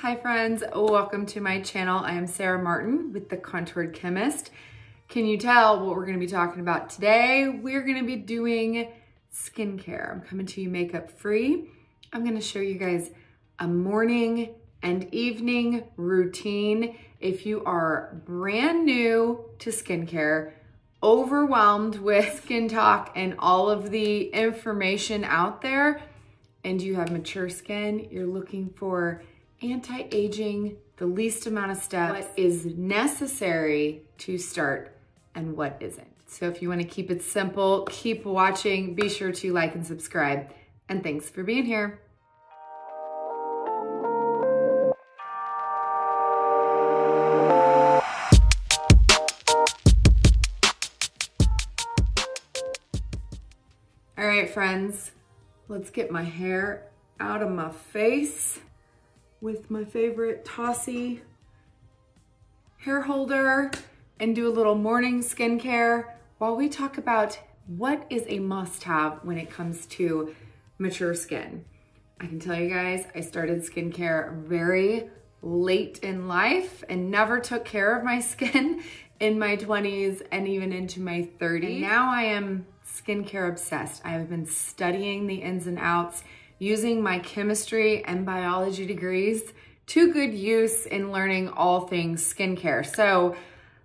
Hi friends, welcome to my channel. I am Sarah Martin with The Contoured Chemist. Can you tell what we're gonna be talking about today? We're gonna be doing skincare. I'm coming to you makeup free. I'm gonna show you guys a morning and evening routine. If you are brand new to skincare, overwhelmed with skin talk and all of the information out there, and you have mature skin, you're looking for anti-aging, the least amount of steps, what is necessary to start and what isn't. So if you want to keep it simple, keep watching, be sure to like and subscribe, and thanks for being here. All right, friends, let's get my hair out of my face with my favorite Tossy hair holder and do a little morning skincare while we talk about what is a must-have when it comes to mature skin. I can tell you guys, I started skincare very late in life and never took care of my skin in my 20s and even into my 30s. And now I am skincare obsessed. I have been studying the ins and outs, using my chemistry and biology degrees to good use in learning all things skincare. So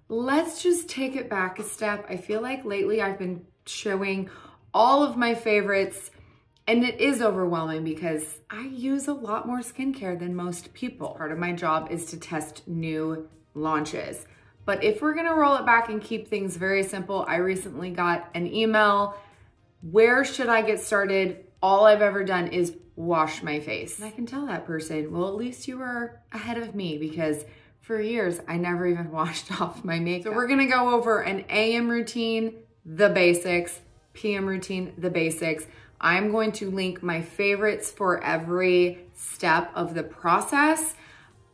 let's just take it back a step. I feel like lately I've been showing all of my favorites, and it is overwhelming because I use a lot more skincare than most people. Part of my job is to test new launches. But if we're gonna roll it back and keep things very simple, I recently got an email, where should I get started? All I've ever done is wash my face. And I can tell that person, well, at least you were ahead of me, because for years, I never even washed off my makeup. So we're gonna go over an AM routine, the basics, PM routine, the basics. I'm going to link my favorites for every step of the process.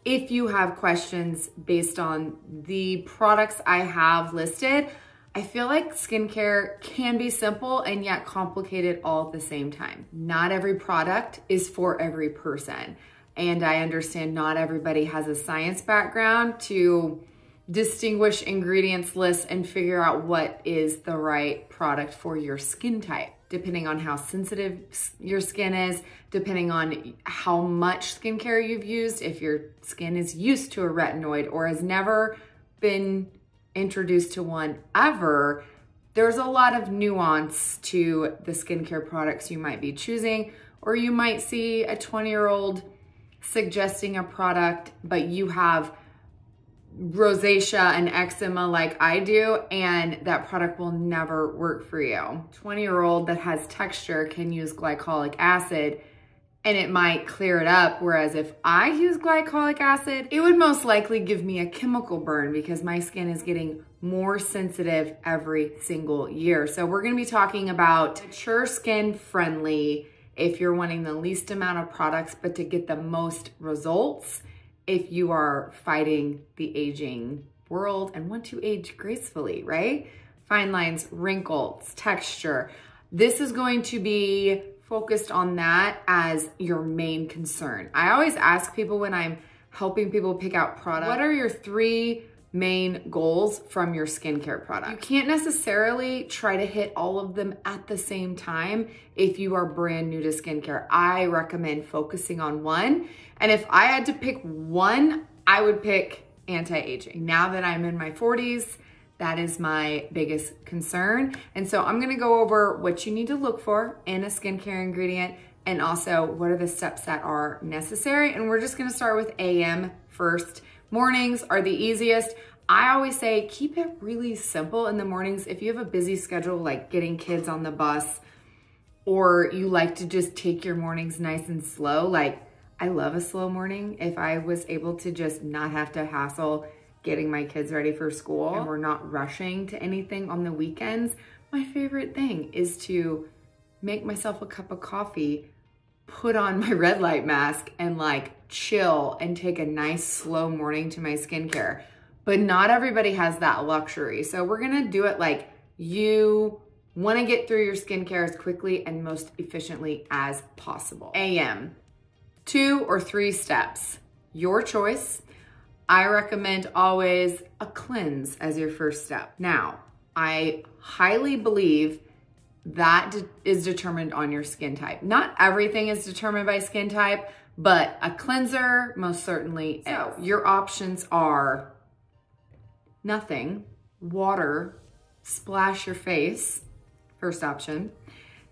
If you have questions based on the products I have listed, I feel like skincare can be simple and yet complicated all at the same time. Not every product is for every person. And I understand not everybody has a science background to distinguish ingredients lists and figure out what is the right product for your skin type, depending on how sensitive your skin is, depending on how much skincare you've used, if your skin is used to a retinoid or has never been introduced to one ever. There's a lot of nuance to the skincare products you might be choosing, or you might see a 20-year-old suggesting a product, but you have rosacea and eczema like I do, and that product will never work for you. 20-year-old that has texture can use glycolic acid and it might clear it up, whereas if I use glycolic acid, it would most likely give me a chemical burn because my skin is getting more sensitive every single year. So we're gonna be talking about mature skin friendly if you're wanting the least amount of products, but to get the most results if you are fighting the aging world and want to age gracefully, right? Fine lines, wrinkles, texture. This is going to be focused on that as your main concern. I always ask people when I'm helping people pick out products, what are your 3 main goals from your skincare product? You can't necessarily try to hit all of them at the same time if you are brand new to skincare. I recommend focusing on one. And if I had to pick one, I would pick anti-aging. Now that I'm in my 40s, that is my biggest concern. And so I'm gonna go over what you need to look for in a skincare ingredient and also what are the steps that are necessary. And we're just gonna start with AM first. Mornings are the easiest. I always say keep it really simple in the mornings. If you have a busy schedule, like getting kids on the bus, or you like to just take your mornings nice and slow, like I love a slow morning. If I was able to just not have to hassle getting my kids ready for school and we're not rushing to anything on the weekends, my favorite thing is to make myself a cup of coffee, put on my red light mask and like chill and take a nice slow morning to my skincare. But not everybody has that luxury. So we're gonna do it like you wanna get through your skincare as quickly and most efficiently as possible. AM, 2 or 3 steps. your choice. I recommend always a cleanse as your first step. Now, I highly believe that is determined on your skin type. Not everything is determined by skin type, but a cleanser most certainly is. So your options are nothing, water, splash your face, first option.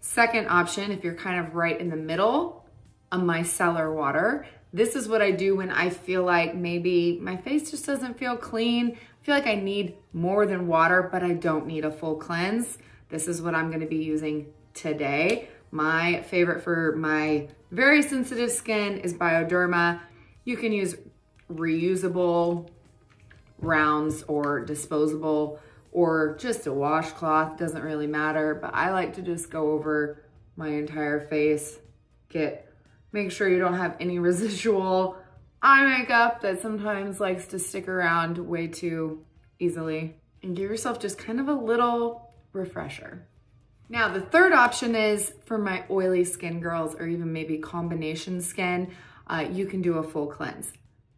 Second option, if you're kind of right in the middle, a micellar water. This is what I do when I feel like maybe my face just doesn't feel clean. I feel like I need more than water, but I don't need a full cleanse. This is what I'm gonna be using today. My favorite for my very sensitive skin is Bioderma. You can use reusable rounds or disposable or just a washcloth, doesn't really matter, but I like to just go over my entire face, make sure you don't have any residual eye makeup that sometimes likes to stick around way too easily, and give yourself just kind of a little refresher. Now, the third option is for my oily skin girls or even maybe combination skin, you can do a full cleanse.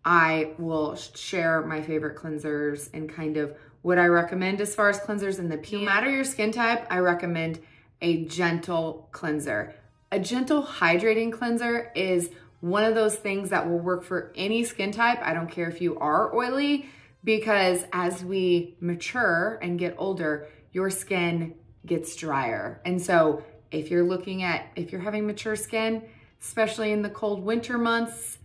I will share my favorite cleansers and kind of what I recommend as far as cleansers in the PM. No matter your skin type, I recommend a gentle cleanser. A gentle hydrating cleanser is one of those things that will work for any skin type. I don't care if you are oily, because as we mature and get older, your skin gets drier. And so if you're having mature skin, especially in the cold winter months,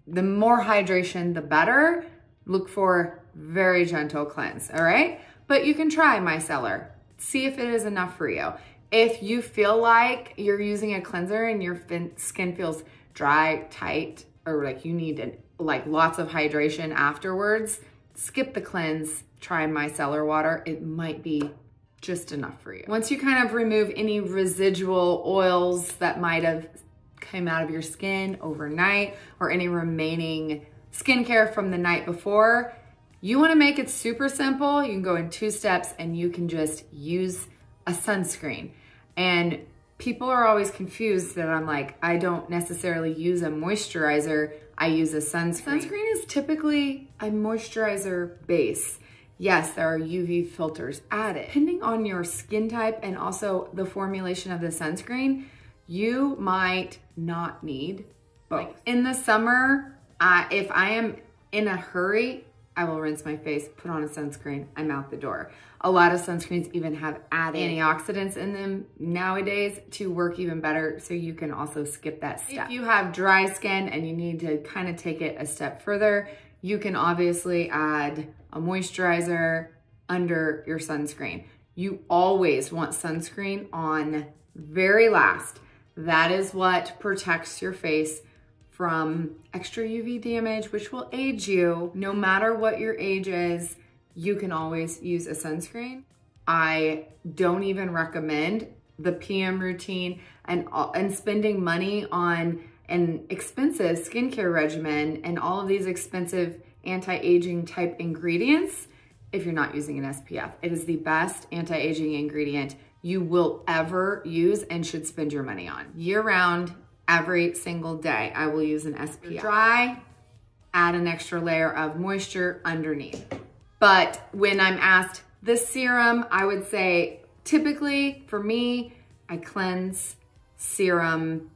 the more hydration, the better. Look for very gentle cleanse, all right? But you can try micellar. See if it is enough for you. If you feel like you're using a cleanser and your skin feels dry, tight, or like you need lots of hydration afterwards, skip the cleanse, try micellar water. It might be just enough for you. Once you kind of remove any residual oils that might have come out of your skin overnight or any remaining skincare from the night before, you wanna make it super simple. You can go in 2 steps and you can just use a sunscreen. And people are always confused that I'm like, I don't necessarily use a moisturizer, I use a sunscreen. Sunscreen is typically a moisturizer base. Yes, there are UV filters added. Depending on your skin type and also the formulation of the sunscreen, you might not need both. In the summer, if I am in a hurry, I will rinse my face, put on a sunscreen, I'm out the door. A lot of sunscreens even have added antioxidants in them nowadays to work even better, so you can also skip that step. If you have dry skin and you need to kind of take it a step further, you can obviously add a moisturizer under your sunscreen. You always want sunscreen on very last. That is what protects your face from extra UV damage, which will age you. No matter what your age is, you can always use a sunscreen. I don't even recommend the PM routine and spending money on an expensive skincare regimen and all of these expensive anti-aging type ingredients if you're not using an SPF. It is the best anti-aging ingredient you will ever use and should spend your money on. Year round, every single day, I will use an SPF. Dry, add an extra layer of moisture underneath. But when I'm asked this serum, I would say typically for me, I cleanse, serum.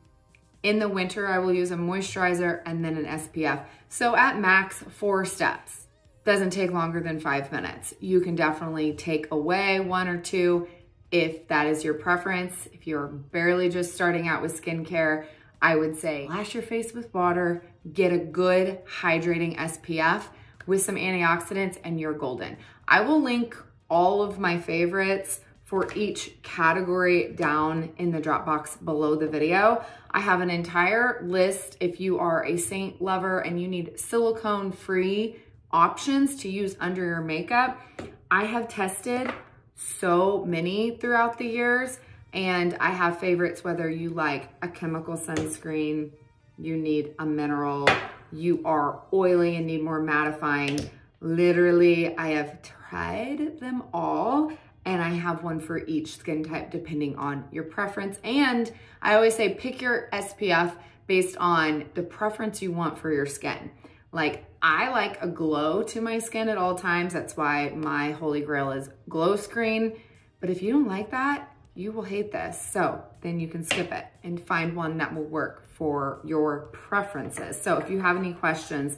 In the winter, I will use a moisturizer and then an SPF. So at max 4 steps. Doesn't take longer than 5 minutes. You can definitely take away 1 or 2 if that is your preference. If you're barely just starting out with skincare, I would say wash your face with water, get a good hydrating SPF with some antioxidants, and you're golden. I will link all of my favorites for each category down in the drop box below the video. I have an entire list if you are a Seint lover and you need silicone-free options to use under your makeup. I have tested so many throughout the years, and I have favorites whether you like a chemical sunscreen, you need a mineral, you are oily and need more mattifying. Literally, I have tried them all, and I have one for each skin type depending on your preference. And I always say pick your SPF based on the preference you want for your skin. Like, I like a glow to my skin at all times. That's why my holy grail is Glow Screen. But if you don't like that, you will hate this. So then you can skip it and find one that will work for your preferences. So if you have any questions,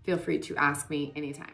feel free to ask me anytime.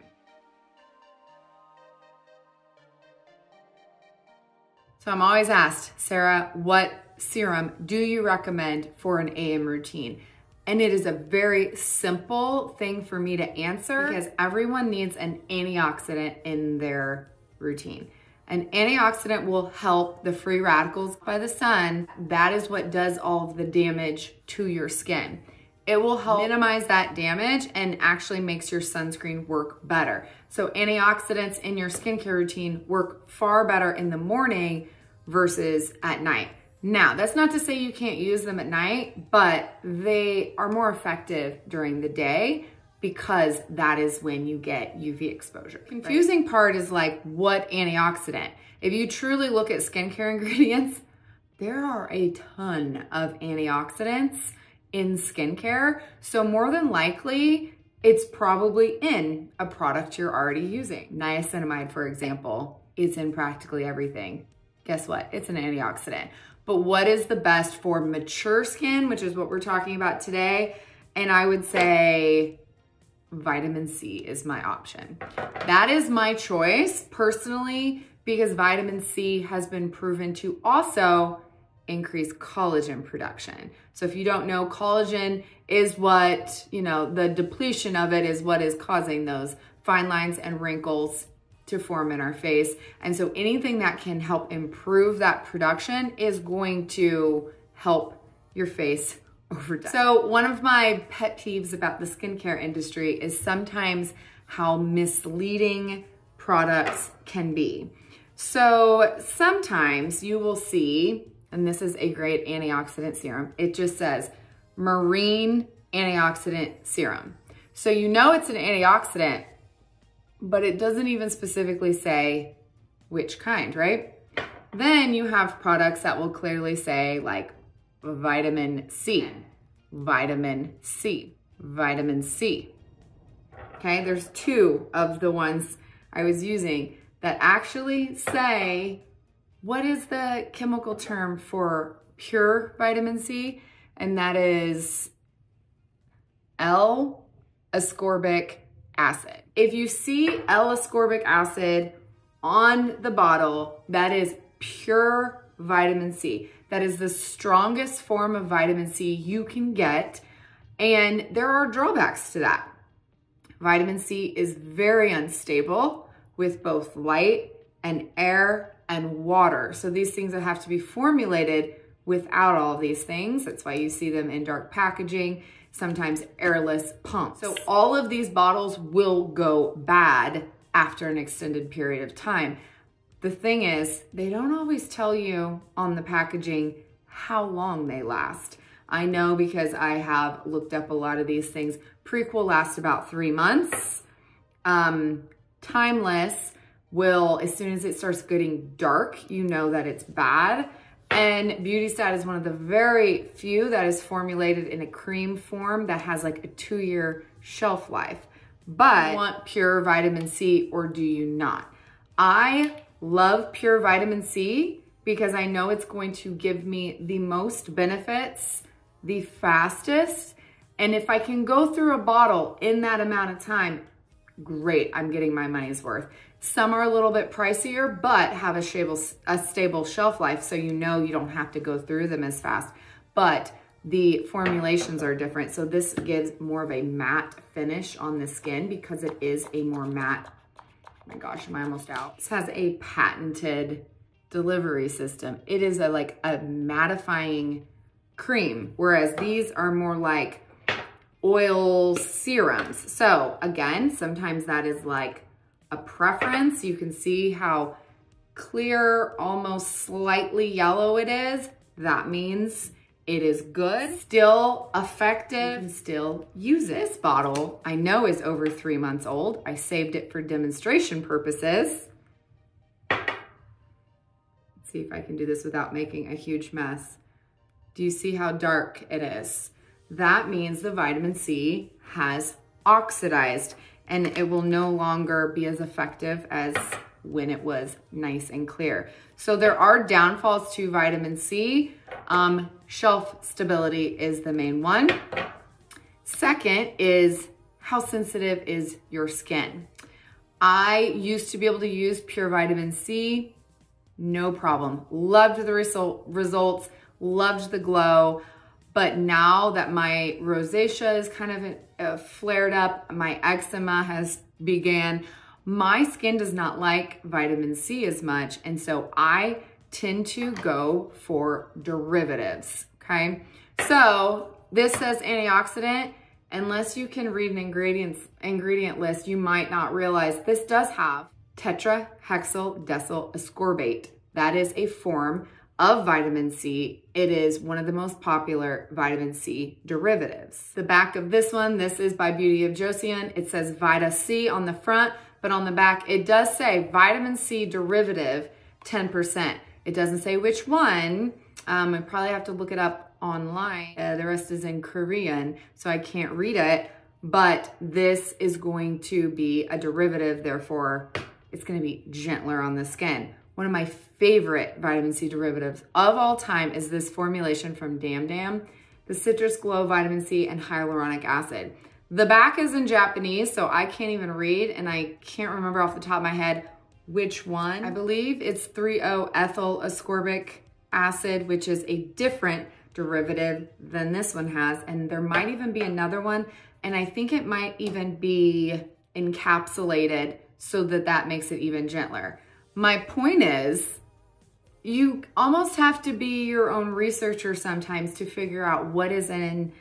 So I'm always asked, Sarah, what serum do you recommend for an AM routine? And it is a very simple thing for me to answer because everyone needs an antioxidant in their routine. An antioxidant will help the free radicals by the sun. That is what does all of the damage to your skin. It will help minimize that damage and actually makes your sunscreen work better. So antioxidants in your skincare routine work far better in the morning versus at night. Now, that's not to say you can't use them at night, but they are more effective during the day because that is when you get UV exposure. Confusing part is like, what antioxidant? If you truly look at skincare ingredients, there are a ton of antioxidants in skincare. So more than likely, it's probably in a product you're already using. Niacinamide, for example, it's in practically everything. Guess what? It's an antioxidant. But what is the best for mature skin, which is what we're talking about today? And I would say vitamin C is my option. That is my choice personally, because vitamin C has been proven to also increase collagen production. So if you don't know, collagen is what, the depletion of it is what is causing those fine lines and wrinkles to form in our face. And so anything that can help improve that production is going to help your face over time. So one of my pet peeves about the skincare industry is sometimes how misleading products can be. So sometimes you will see, and this is a great antioxidant serum, it just says marine antioxidant serum. So you know it's an antioxidant, but it doesn't even specifically say which kind, right? Then you have products that will clearly say like vitamin C, vitamin C, vitamin C. Okay, there's two of the ones I was using that actually say, what is the chemical term for pure vitamin C? And that is L-ascorbic acid. If you see L-ascorbic acid on the bottle, that is pure vitamin C. That is the strongest form of vitamin C you can get. And there are drawbacks to that. Vitamin C is very unstable with both light and air and water. So these things that have to be formulated without all of these things. That's why you see them in dark packaging, sometimes airless pumps. So all of these bottles will go bad after an extended period of time. The thing is, they don't always tell you on the packaging how long they last. I know because I have looked up a lot of these things. Prequel lasts about 3 months. Timeless will, as soon as it starts getting dark, you know that it's bad. And Beauty Stat is one of the very few that is formulated in a cream form that has like a 2-year shelf life. But do you want pure vitamin C or do you not? I love pure vitamin C because I know it's going to give me the most benefits, the fastest. And if I can go through a bottle in that amount of time, great, I'm getting my money's worth. Some are a little bit pricier, but have a stable shelf life, so you know you don't have to go through them as fast. But the formulations are different. So this gives more of a matte finish on the skin because it is a more matte. Oh my gosh, am I almost out? This has a patented delivery system. It is like a mattifying cream, whereas these are more like oil serums. So again, sometimes that is like a preference. You can see how clear, almost slightly yellow it is. That means it is good, still effective, you can still use it. This bottle I know is over 3 months old. I saved it for demonstration purposes. Let's see if I can do this without making a huge mess. Do you see how dark it is? That means the vitamin C has oxidized and it will no longer be as effective as when it was nice and clear. So there are downfalls to vitamin C. Shelf stability is the main one. Second is how sensitive is your skin? I used to be able to use pure vitamin C, no problem. Loved the results, loved the glow. But now that my rosacea is kind of flared up, my eczema has began, my skin does not like vitamin C as much. And so I tend to go for derivatives, okay? So this says antioxidant. Unless you can read an ingredient list, you might not realize this does have tetrahexyl decyl ascorbate. That is a form of vitamin C. It is one of the most popular vitamin C derivatives. The back of this one, this is by Beauty of Joseon. It says Vita C on the front, but on the back, it does say vitamin C derivative 10%. It doesn't say which one. I probably have to look it up online. The rest is in Korean, so I can't read it, but this is going to be a derivative, therefore it's gonna be gentler on the skin. One of my favorite vitamin C derivatives of all time is this formulation from Dam, the Citrus Glow Vitamin C and Hyaluronic Acid. The back is in Japanese, so I can't even read, and I can't remember off the top of my head which one. I believe it's 3-O-ethyl ascorbic acid, which is a different derivative than this one has, and there might even be another one, and I think it might even be encapsulated so that makes it even gentler. My point is, you almost have to be your own researcher sometimes to figure out what is in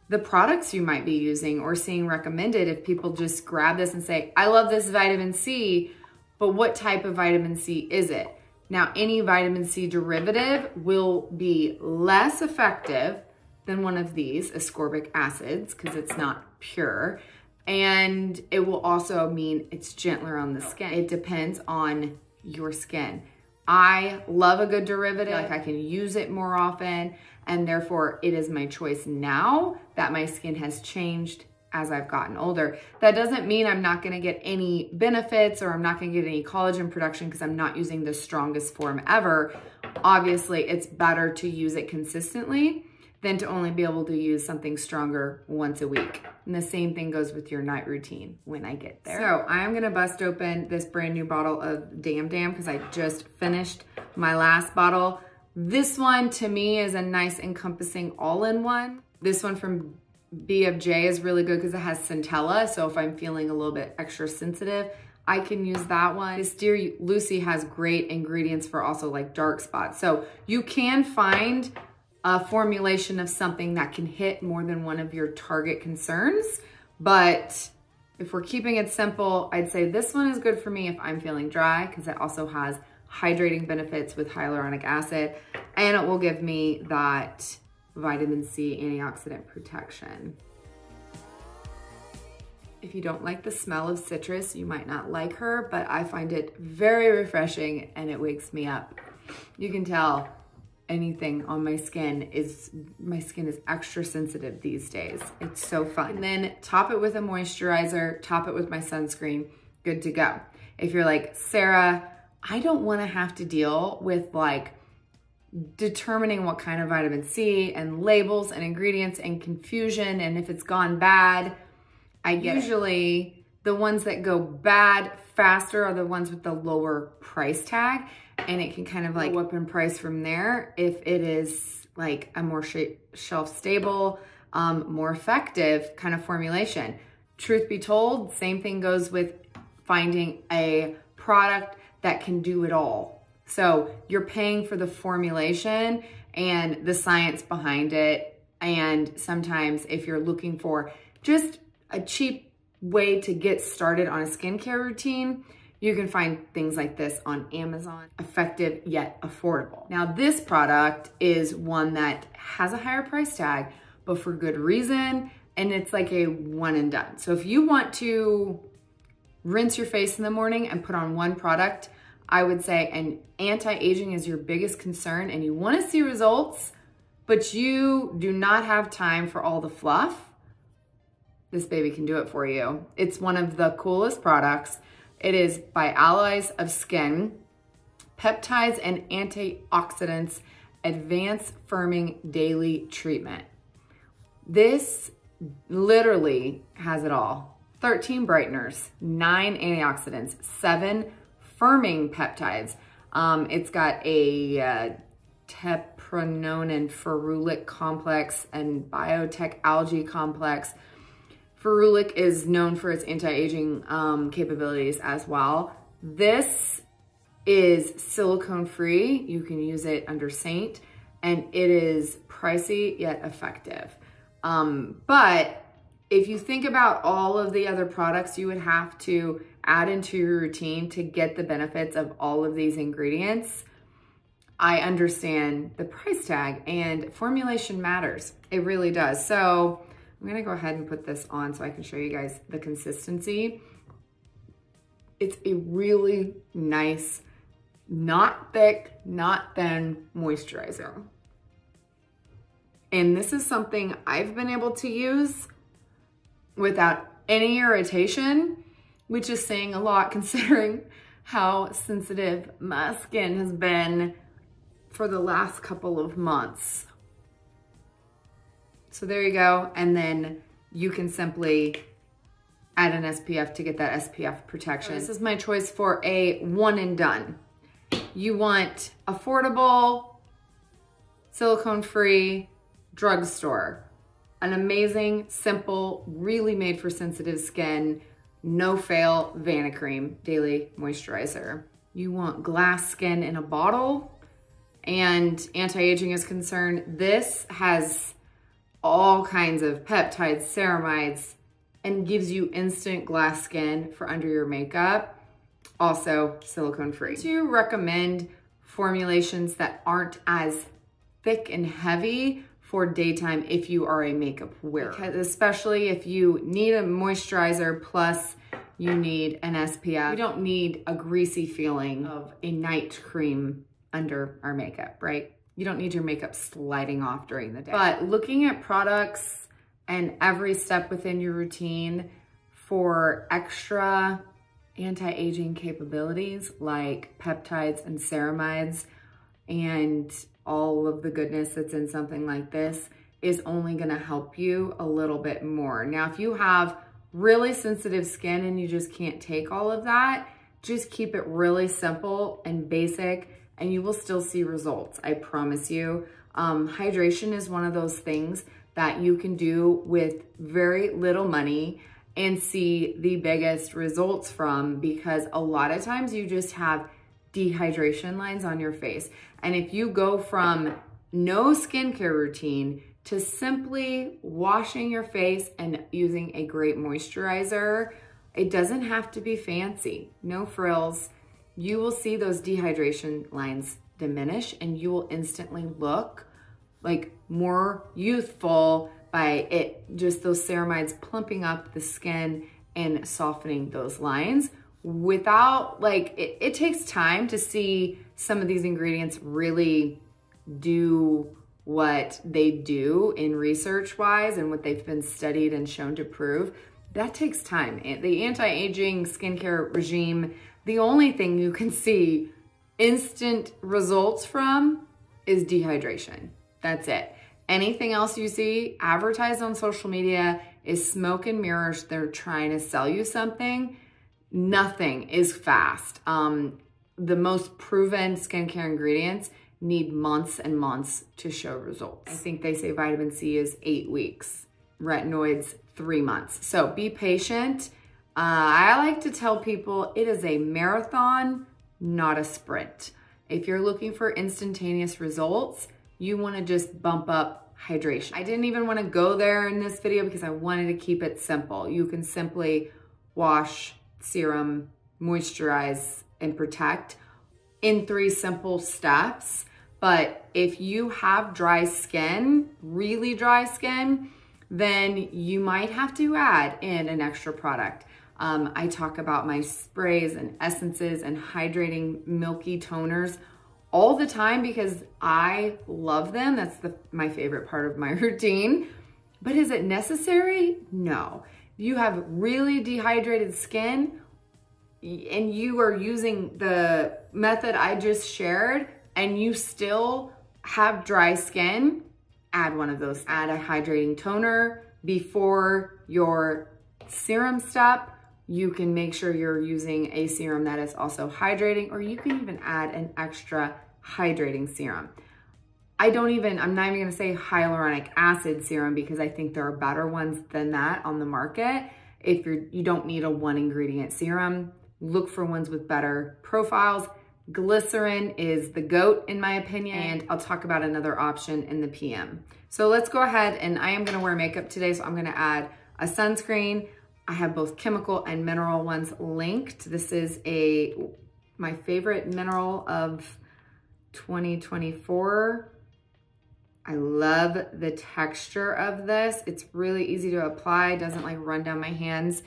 the products you might be using or seeing recommended. If people just grab this and say, I love this vitamin C, but what type of vitamin C is it? Now, any vitamin C derivative will be less effective than one of these ascorbic acids because it's not pure. And it will also mean it's gentler on the skin. It depends on your skin. I love a good derivative. Like I can use it more often, and therefore it is my choice now that my skin has changed as I've gotten older. That doesn't mean I'm not gonna get any benefits or I'm not gonna get any collagen production because I'm not using the strongest form ever. Obviously, it's better to use it consistently than to only be able to use something stronger once a week. And the same thing goes with your night routine when I get there. So I'm gonna bust open this brand new bottle of Dam because I just finished my last bottle. This one to me is a nice encompassing all-in-one. This one from B of J is really good because it has centella. So if I'm feeling a little bit extra sensitive, I can use that one. This Dear Lucy has great ingredients for also like dark spots. So you can find a formulation of something that can hit more than one of your target concerns. But if we're keeping it simple, I'd say this one is good for me if I'm feeling dry because it also has hydrating benefits with hyaluronic acid, and it will give me that vitamin C antioxidant protection. If you don't like the smell of citrus, you might not like her, but I find it very refreshing and it wakes me up. You can tell anything on my skin is extra sensitive these days. It's so fun. And then top it with a moisturizer, top it with my sunscreen, good to go. If you're like, Sarah, I don't wanna have to deal with like determining what kind of vitamin C and labels and ingredients and confusion and if it's gone bad, I get usually the ones that go bad faster are the ones with the lower price tag, and it can kind of like go up in price from there if it is like a more shelf stable, more effective kind of formulation. Truth be told, same thing goes with finding a product that can do it all. So you're paying for the formulation and the science behind it. And sometimes if you're looking for just a cheap way to get started on a skincare routine, you can find things like this on Amazon, effective yet affordable. Now this product is one that has a higher price tag, but for good reason. And it's like a one and done. So if you want to rinse your face in the morning and put on one product, I would say, and anti-aging is your biggest concern and you wanna see results, but you do not have time for all the fluff, this baby can do it for you. It's one of the coolest products. It is by Allies of Skin, peptides and antioxidants, advanced firming daily treatment. This literally has it all. 13 brighteners, 9 antioxidants, 7 firming peptides. It's got a teprenone and ferulic complex and biotech algae complex. Ferulic is known for its anti-aging capabilities as well. This is silicone free. You can use it under Seint, and it is pricey yet effective. But if you think about all of the other products you would have to add into your routine to get the benefits of all of these ingredients, I understand the price tag, and formulation matters. It really does. So I'm gonna go ahead and put this on so I can show you guys the consistency. It's a really nice, not thick, not thin moisturizer. And this is something I've been able to use without any irritation, which is saying a lot considering how sensitive my skin has been for the last couple of months. So there you go. And then you can simply add an SPF to get that SPF protection. This is my choice for a one and done. You want affordable, silicone-free drugstore. An amazing, simple, really made for sensitive skin, no fail Vanicream daily moisturizer. You want glass skin in a bottle, and anti-aging is concerned. This has all kinds of peptides, ceramides, and gives you instant glass skin for under your makeup. Also silicone free. To recommend formulations that aren't as thick and heavy for daytime if you are a makeup wearer, because especially if you need a moisturizer plus you need an SPF. We don't need a greasy feeling of a night cream under our makeup, right? You don't need your makeup sliding off during the day. But looking at products and every step within your routine for extra anti-aging capabilities like peptides and ceramides and all of the goodness that's in something like this is only gonna help you a little bit more. Now, if you have really sensitive skin and you just can't take all of that, just keep it really simple and basic and you will still see results, I promise you. Hydration is one of those things that you can do with very little money and see the biggest results from, because a lot of times you just have dehydration lines on your face. And if you go from no skincare routine to simply washing your face and using a great moisturizer, it doesn't have to be fancy, no frills. You will see those dehydration lines diminish and you will instantly look like more youthful by it, just those ceramides plumping up the skin and softening those lines without, like, it takes time to see some of these ingredients really do what they do in research wise and what they've been studied and shown to prove. That takes time. The anti-aging skincare regime, the only thing you can see instant results from is dehydration. That's it. Anything else you see advertised on social media is smoke and mirrors. They're trying to sell you something. Nothing is fast. The most proven skincare ingredients need months and months to show results. I think they say vitamin C is 8 weeks, retinoids 3 months. So be patient. I like to tell people it is a marathon, not a sprint. If you're looking for instantaneous results, you want to just bump up hydration. I didn't even want to go there in this video because I wanted to keep it simple. You can simply wash, serum, moisturize, and protect in 3 simple steps. But if you have dry skin, really dry skin, then you might have to add in an extra product. I talk about my sprays and essences and hydrating milky toners all the time because I love them. That's my favorite part of my routine. But is it necessary? No. If you have really dehydrated skin and you are using the method I just shared and you still have dry skin, add one of those. Add a hydrating toner before your serum step. You can make sure you're using a serum that is also hydrating, or you can even add an extra hydrating serum. I'm not even gonna say hyaluronic acid serum because I think there are better ones than that on the market. If you don't need a 1-ingredient serum, look for ones with better profiles. Glycerin is the GOAT in my opinion, and I'll talk about another option in the PM. So let's go ahead, and I am gonna wear makeup today, so I'm gonna add a sunscreen. I have both chemical and mineral ones linked. This is my favorite mineral of 2024. I love the texture of this. It's really easy to apply, doesn't like run down my hands.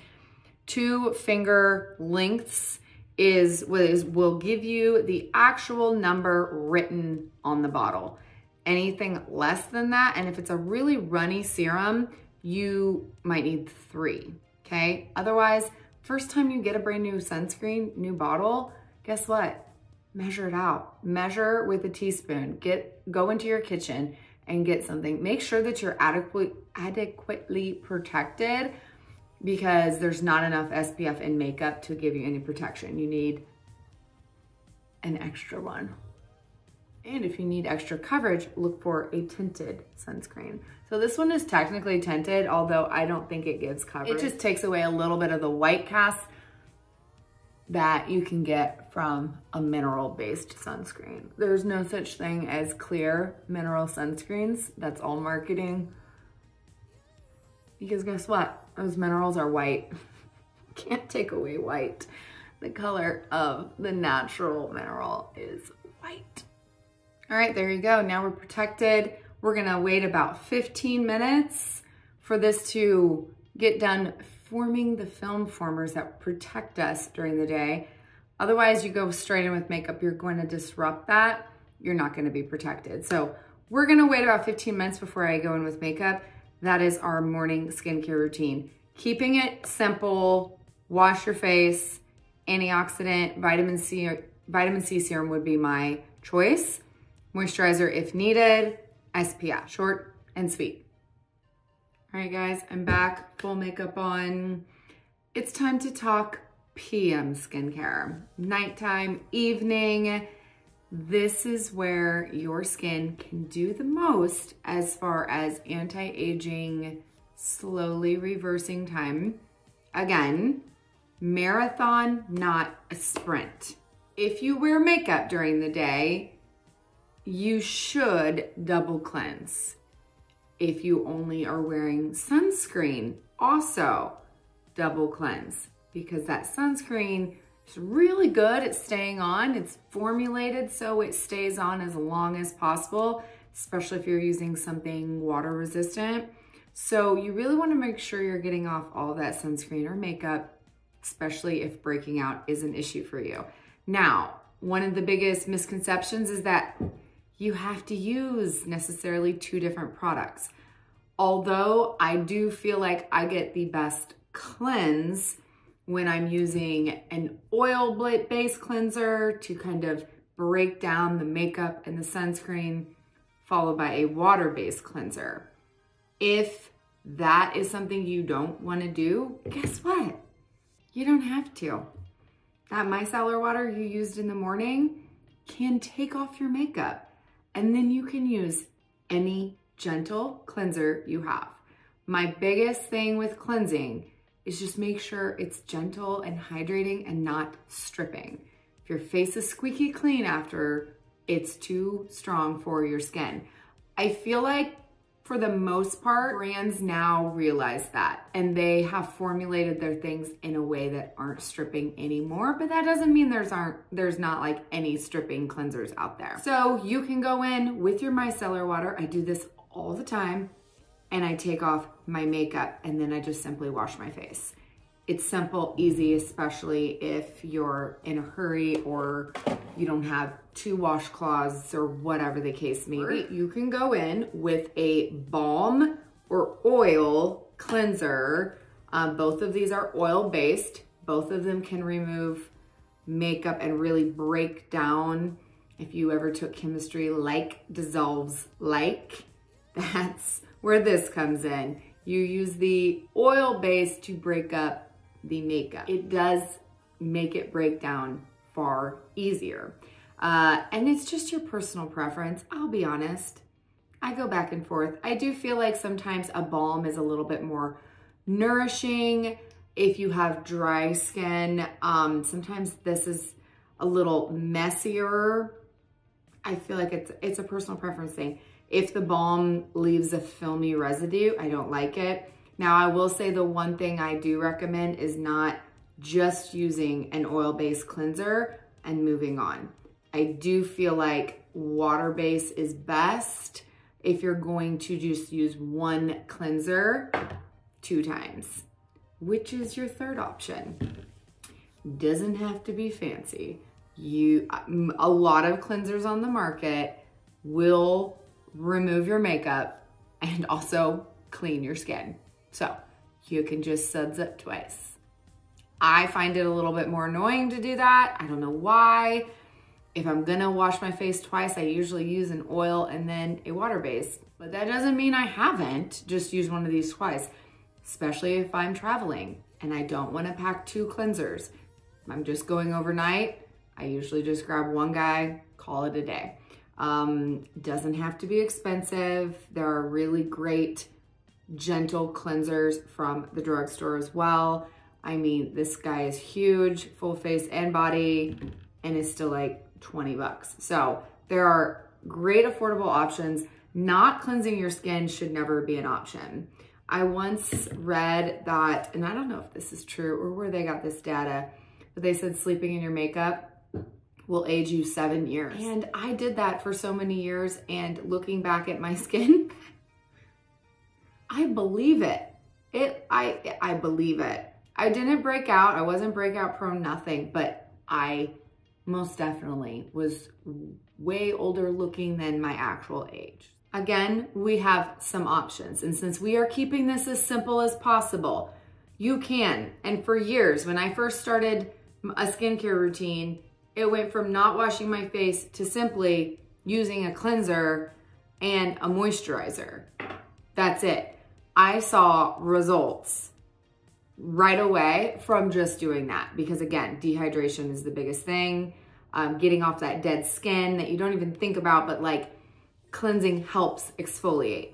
2 finger lengths will give you the actual number written on the bottle. Anything less than that, and if it's a really runny serum, you might need 3, okay? Otherwise, first time you get a brand new sunscreen, new bottle, guess what? Measure it out. Measure with a teaspoon. Go into your kitchen and get something. Make sure that you're adequately protected because there's not enough SPF in makeup to give you any protection. You need an extra one. And if you need extra coverage, look for a tinted sunscreen. So this one is technically tinted, although I don't think it gives coverage. It just takes away a little bit of the white cast that you can get from a mineral-based sunscreen. There's no such thing as clear mineral sunscreens. That's all marketing. Because guess what? Those minerals are white. Can't take away white. The color of the natural mineral is white. All right, there you go. Now we're protected. We're gonna wait about 15 minutes for this to get done forming the film formers that protect us during the day. Otherwise, you go straight in with makeup, you're going to disrupt that. You're not gonna be protected. So we're gonna wait about 15 minutes before I go in with makeup. That is our morning skincare routine. Keeping it simple, wash your face, antioxidant, vitamin C serum would be my choice. Moisturizer if needed, SPF, short and sweet. All right guys, I'm back, full makeup on. It's time to talk PM skincare. Nighttime, evening. This is where your skin can do the most as far as anti-aging, slowly reversing time. Again, marathon, not a sprint. If you wear makeup during the day, you should double cleanse. If you only are wearing sunscreen, also double cleanse, because that sunscreen is really good at staying on. It's formulated so it stays on as long as possible, especially if you're using something water resistant. So you really want to make sure you're getting off all of that sunscreen or makeup, especially if breaking out is an issue for you. Now, one of the biggest misconceptions is that you have to use necessarily 2 different products. Although I do feel like I get the best cleanse when I'm using an oil-based cleanser to kind of break down the makeup and the sunscreen, followed by a water-based cleanser. If that is something you don't want to do, guess what? You don't have to. That micellar water you used in the morning can take off your makeup. And then you can use any gentle cleanser you have. My biggest thing with cleansing is just make sure it's gentle and hydrating and not stripping. If your face is squeaky clean after, it's too strong for your skin. I feel like for the most part, brands now realize that, and they have formulated their things in a way that aren't stripping anymore, but that doesn't mean there's not like any stripping cleansers out there. So you can go in with your micellar water. I do this all the time, and I take off my makeup, and then I just simply wash my face. It's simple, easy, especially if you're in a hurry or you don't have 2 washcloths or whatever the case may be. You can go in with a balm or oil cleanser. Both of these are oil-based. Both of them can remove makeup and really break down. If you ever took chemistry, like dissolves like, that's where this comes in. You use the oil base to break up the makeup. It does make it break down far easier. And it's just your personal preference. I'll be honest, I go back and forth. I do feel like sometimes a balm is a little bit more nourishing if you have dry skin. Sometimes this is a little messier. I feel like it's a personal preference thing. If the balm leaves a filmy residue, I don't like it. Now, I will say the one thing I do recommend is not just using an oil-based cleanser and moving on. I do feel like water-based is best if you're going to just use one cleanser 2 times, which is your third option. Doesn't have to be fancy. A lot of cleansers on the market will remove your makeup and also clean your skin. So you can just suds up twice. I find it a little bit more annoying to do that. I don't know why. If I'm gonna wash my face twice, I usually use an oil and then a water base. But that doesn't mean I haven't just used one of these twice, especially if I'm traveling and I don't wanna pack 2 cleansers. If I'm just going overnight, I usually just grab one guy, call it a day. Doesn't have to be expensive. There are really great gentle cleansers from the drugstore as well. I mean, this guy is huge, full face and body, and is still like 20 bucks. So there are great affordable options. Not cleansing your skin should never be an option. I once read that, and I don't know if this is true or where they got this data, but they said sleeping in your makeup will age you 7 years. And I did that for so many years, and looking back at my skin, I believe it. I believe it. I didn't break out. I wasn't breakout prone, nothing, but I most definitely was way older looking than my actual age. Again, we have some options. And since we are keeping this as simple as possible, you can. And for years, when I first started a skincare routine, it went from not washing my face to simply using a cleanser and a moisturizer. That's it. I saw results right away from just doing that because, again, dehydration is the biggest thing. Getting off that dead skin that you don't even think about, but like cleansing helps exfoliate,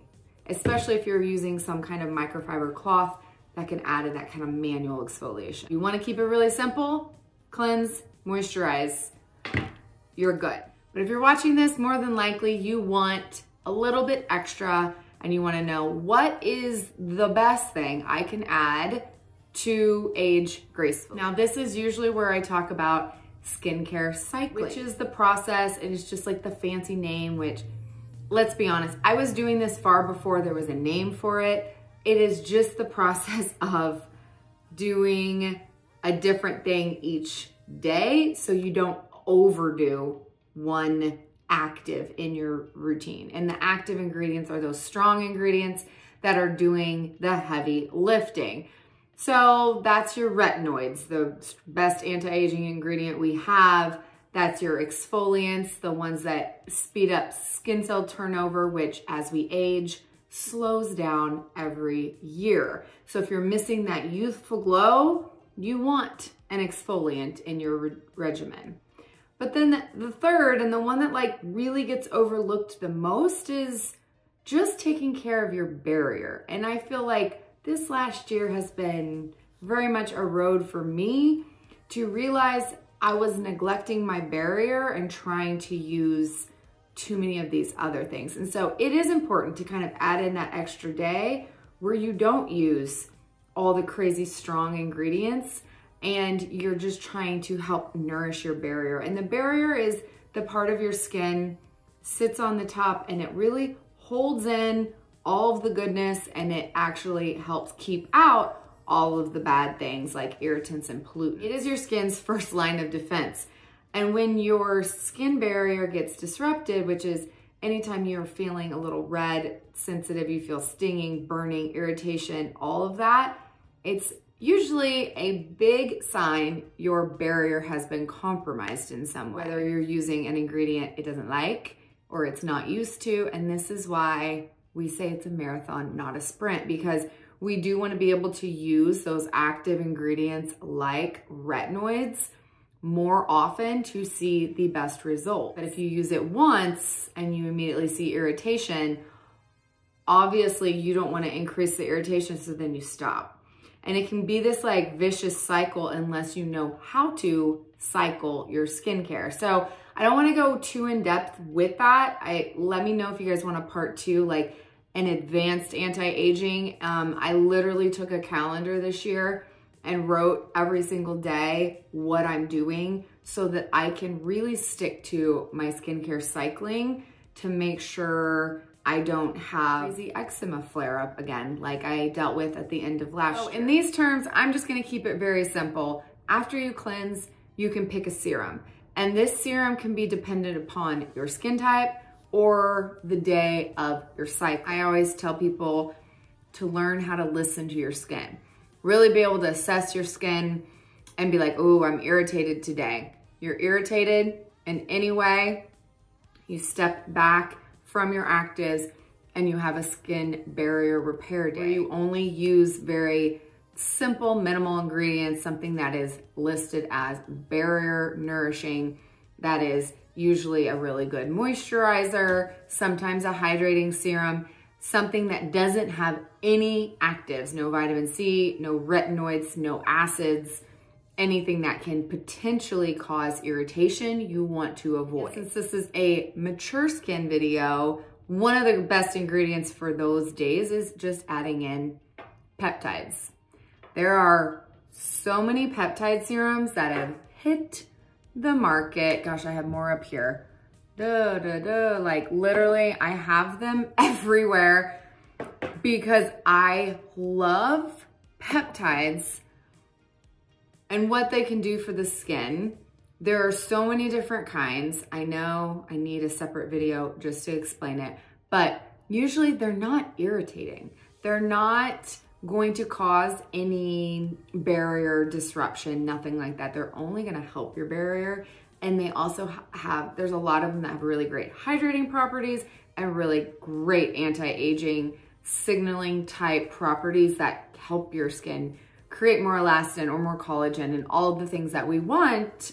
especially if you're using some kind of microfiber cloth that can add in that kind of manual exfoliation. You want to keep it really simple, cleanse, moisturize, you're good. But if you're watching this, more than likely you want a little bit extra and you want to know what is the best thing I can add to age gracefully. Now, this is usually where I talk about skincare cycling, which is the process. It is just like the fancy name, which, let's be honest, I was doing this far before there was a name for it. It is just the process of doing a different thing each day so you don't overdo one active in your routine. And the active ingredients are those strong ingredients that are doing the heavy lifting. So that's your retinoids, the best anti-aging ingredient we have. That's your exfoliants, the ones that speed up skin cell turnover, which as we age, slows down every year. So if you're missing that youthful glow, you want an exfoliant in your regimen. But then the third, and the one that like really gets overlooked the most, is just taking care of your barrier. And I feel like this last year has been very much a road for me to realize I was neglecting my barrier and trying to use too many of these other things. And so it is important to kind of add in that extra day where you don't use all the crazy strong ingredients and you're just trying to help nourish your barrier. And the barrier is the part of your skin sits on the top and it really holds in all of the goodness and it actually helps keep out all of the bad things like irritants and pollutants. It is your skin's first line of defense. And when your skin barrier gets disrupted, which is anytime you're feeling a little red, sensitive, you feel stinging, burning, irritation, all of that, it's usually a big sign your barrier has been compromised in some way. Whether you're using an ingredient it doesn't like or it's not used to. And this is why we say it's a marathon, not a sprint, because we do want to be able to use those active ingredients like retinoids more often to see the best result. But if you use it once and you immediately see irritation, obviously you don't want to increase the irritation, so then you stop. And it can be this like vicious cycle unless you know how to cycle your skincare. So I don't want to go too in depth with that. Let me know if you guys want a part 2, like an advanced anti-aging. I literally took a calendar this year and wrote every single day what I'm doing so that I can really stick to my skincare cycling to make sure I don't have crazy eczema flare up again like I dealt with at the end of last year. In these terms, I'm just gonna keep it very simple. After you cleanse, you can pick a serum. And this serum can be dependent upon your skin type or the day of your cycle. I always tell people to learn how to listen to your skin. Really be able to assess your skin and be like, oh, I'm irritated today. You're irritated in any way, you step back from your actives and you have a skin barrier repair day. Where you only use very simple, minimal ingredients, something that is listed as barrier nourishing, that is usually a really good moisturizer, sometimes a hydrating serum, something that doesn't have any actives, no vitamin C, no retinoids, no acids, anything that can potentially cause irritation you want to avoid. Since this is a mature skin video, one of the best ingredients for those days is just adding in peptides. There are so many peptide serums that have hit the market. Gosh, I have more up here. Like literally I have them everywhere because I love peptides and what they can do for the skin. There are so many different kinds. I know I need a separate video just to explain it, but usually they're not irritating. They're not going to cause any barrier disruption, nothing like that. They're only gonna help your barrier. And they also have, there's a lot of them that have really great hydrating properties and really great anti-aging signaling type properties that help your skin create more elastin or more collagen and all of the things that we want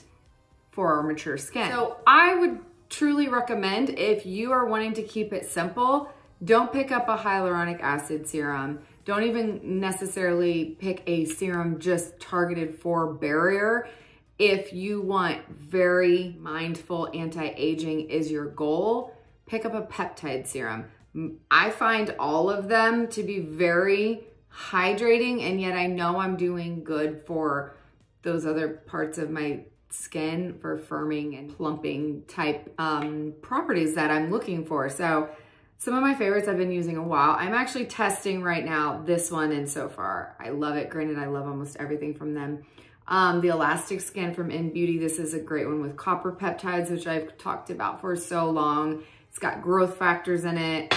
for our mature skin. So I would truly recommend, if you are wanting to keep it simple, don't pick up a hyaluronic acid serum. Don't even necessarily pick a serum just targeted for barrier. If you want very mindful anti-aging is your goal, pick up a peptide serum. I find all of them to be very hydrating, and yet I know I'm doing good for those other parts of my skin for firming and plumping type properties that I'm looking for. So some of my favorites I've been using a while. I'm actually testing right now this one, and so far I love it. Granted, I love almost everything from them. The Elastic Skin from In Beauty, this is a great one with copper peptides, which I've talked about for so long. It's got growth factors in it.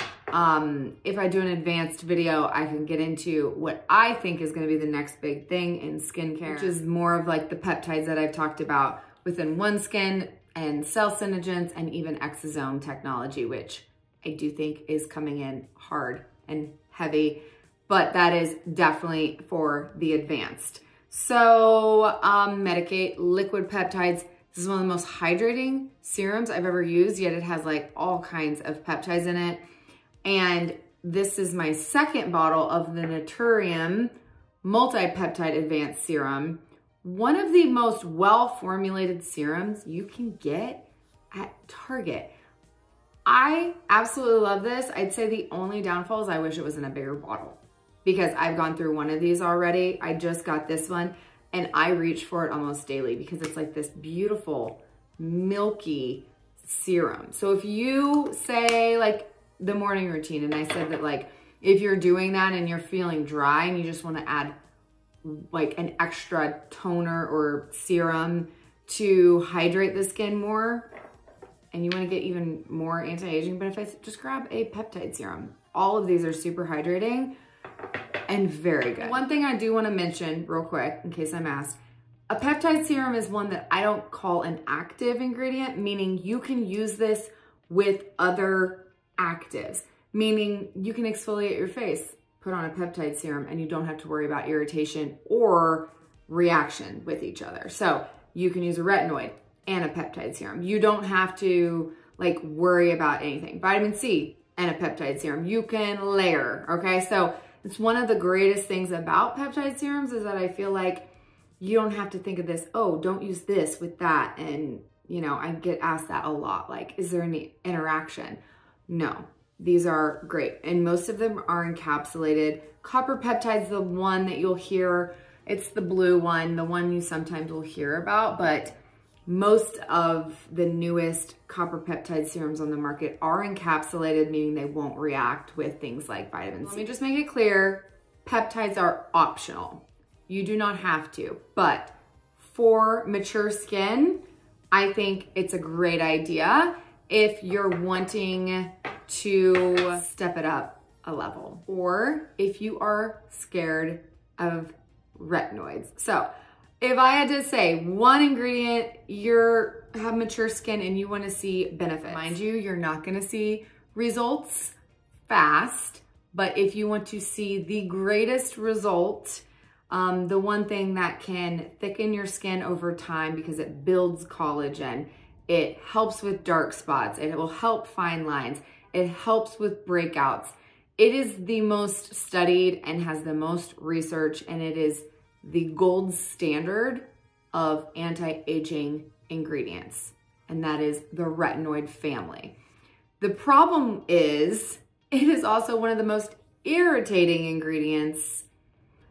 If I do an advanced video, I can get into what I think is gonna be the next big thing in skincare, which is more of like the peptides that I've talked about within OneSkin and cell synogens and even exosome technology, which I do think is coming in hard and heavy, but that is definitely for the advanced. So Medicate liquid peptides. This is one of the most hydrating serums I've ever used, yet it has like all kinds of peptides in it. And this is my second bottle of the Naturium multi-peptide advanced serum. One of the most well-formulated serums you can get at Target. I absolutely love this. I'd say the only downfall is I wish it was in a bigger bottle, because I've gone through one of these already. I just got this one and I reach for it almost daily because it's like this beautiful milky serum. So if you say like the morning routine, and I said that like if you're doing that and you're feeling dry and you just want to add like an extra toner or serum to hydrate the skin more, and you want to get even more anti-aging benefits, just grab a peptide serum. All of these are super hydrating and very good. One thing I do want to mention real quick, in case I'm asked, a peptide serum is one that I don't call an active ingredient, meaning you can use this with other actives, meaning you can exfoliate your face, put on a peptide serum, and you don't have to worry about irritation or reaction with each other. So you can use a retinoid and a peptide serum. You don't have to like worry about anything. Vitamin C and a peptide serum. You can layer, okay? So it's one of the greatest things about peptide serums is that I feel like you don't have to think of this, oh, don't use this with that. And you know, I get asked that a lot, like, is there any interaction? No, these are great. And most of them are encapsulated. Copper peptide's the one that you'll hear. It's the blue one, the one you sometimes will hear about, but most of the newest copper peptide serums on the market are encapsulated, meaning they won't react with things like vitamin C. Let me just make it clear, peptides are optional. You do not have to, but for mature skin, I think it's a great idea if you're wanting to step it up a level, or if you are scared of retinoids. So if I had to say one ingredient, you have mature skin and you want to see benefits. Mind you, you're not going to see results fast, but if you want to see the greatest result, the one thing that can thicken your skin over time because it builds collagen, it helps with dark spots, it will help fine lines, it helps with breakouts. It is the most studied and has the most research, and it is the gold standard of anti-aging ingredients, and that is the retinoid family. The problem is, it is also one of the most irritating ingredients.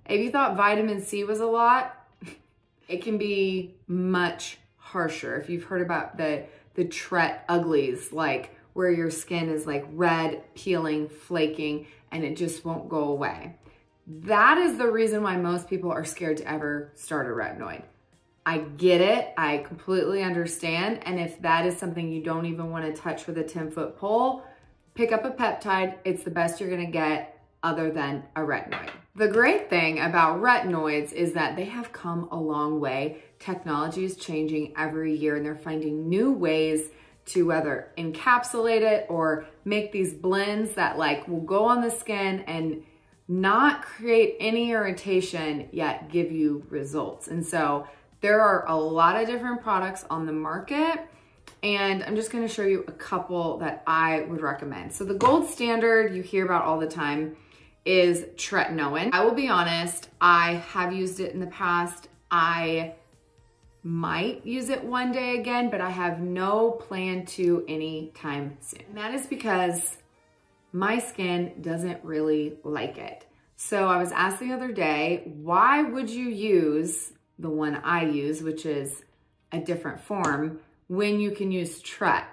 If you thought vitamin C was a lot, it can be much harsher. If you've heard about the Tret uglies, like where your skin is like red, peeling, flaking, and it just won't go away. That is the reason why most people are scared to ever start a retinoid. I get it, I completely understand, and if that is something you don't even want to touch with a 10-foot pole, pick up a peptide. It's the best you're gonna get other than a retinoid. The great thing about retinoids is that they have come a long way. Technology is changing every year, and they're finding new ways to whether encapsulate it or make these blends that like will go on the skin and not create any irritation yet give you results. And so there are a lot of different products on the market, and I'm just going to show you a couple that I would recommend. So the gold standard you hear about all the time is tretinoin. I will be honest, I have used it in the past. I might use it one day again, but I have no plan to anytime soon. And that is because my skin doesn't really like it. So I was asked the other day, why would you use the one I use, which is a different form, when you can use Tret?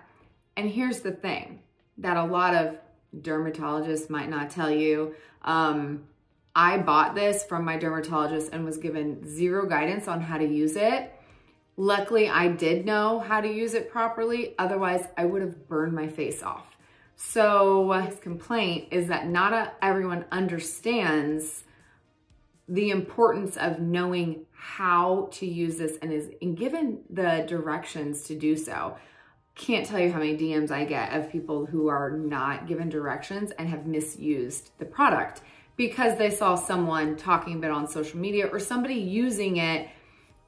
And here's the thing that a lot of dermatologists might not tell you. I bought this from my dermatologist and was given zero guidance on how to use it. Luckily, I did know how to use it properly. Otherwise, I would have burned my face off. So his complaint is that not everyone understands the importance of knowing how to use this and given the directions to do so. Can't tell you how many DMs I get of people who are not given directions and have misused the product because they saw someone talking about it on social media or somebody using it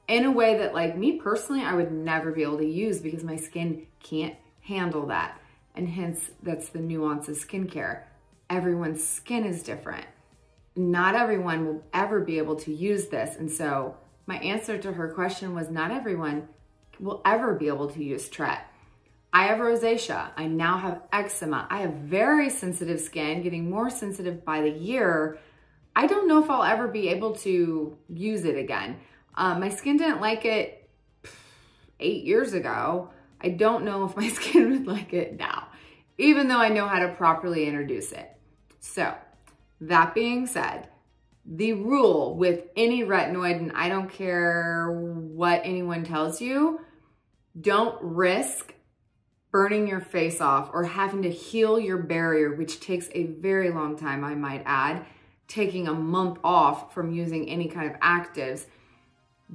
in a way that, like me personally, I would never be able to use because my skin can't handle that. And hence, that's the nuance of skincare. Everyone's skin is different. Not everyone will ever be able to use this. And so my answer to her question was not everyone will ever be able to use Tret. I have rosacea. I now have eczema. I have very sensitive skin, getting more sensitive by the year. I don't know if I'll ever be able to use it again. My skin didn't like it 8 years ago. I don't know if my skin would like it now, even though I know how to properly introduce it. So that being said, the rule with any retinoid, and I don't care what anyone tells you, don't risk burning your face off or having to heal your barrier, which takes a very long time, I might add, taking a month off from using any kind of actives,